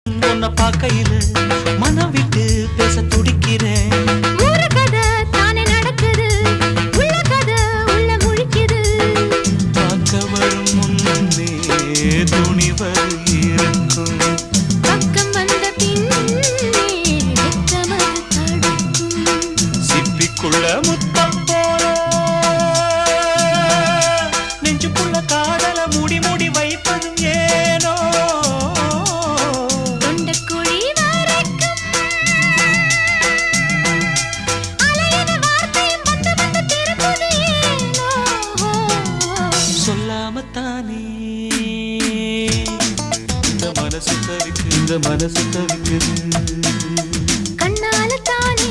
உன்னை பார்க்கையில மனம் விட்டு பேச துடிக்கிறேன். ஊரு கதை தானே நடக்குது, உள்ள கதை உள்ள முழிக்குது. பார்க்க வரும் முன்னே துணிவது இருக்கும், பக்கம் வந்த பின்னே வெட்கமது தடுக்கும். சிப்பிக்குள்ள முத்தம் போல நெஞ்சுக்குள்ள காதல மூடி மூடி வைப்பதும் ஏனோ. தொண்டக்குழி வரைக்கும் அலையின வார்த்தையும் வந்து வந்து திரும்புது ஏனோ. சொல்லாமத்தானே இந்த மனசு தவிக்குது. கண்ணால தானே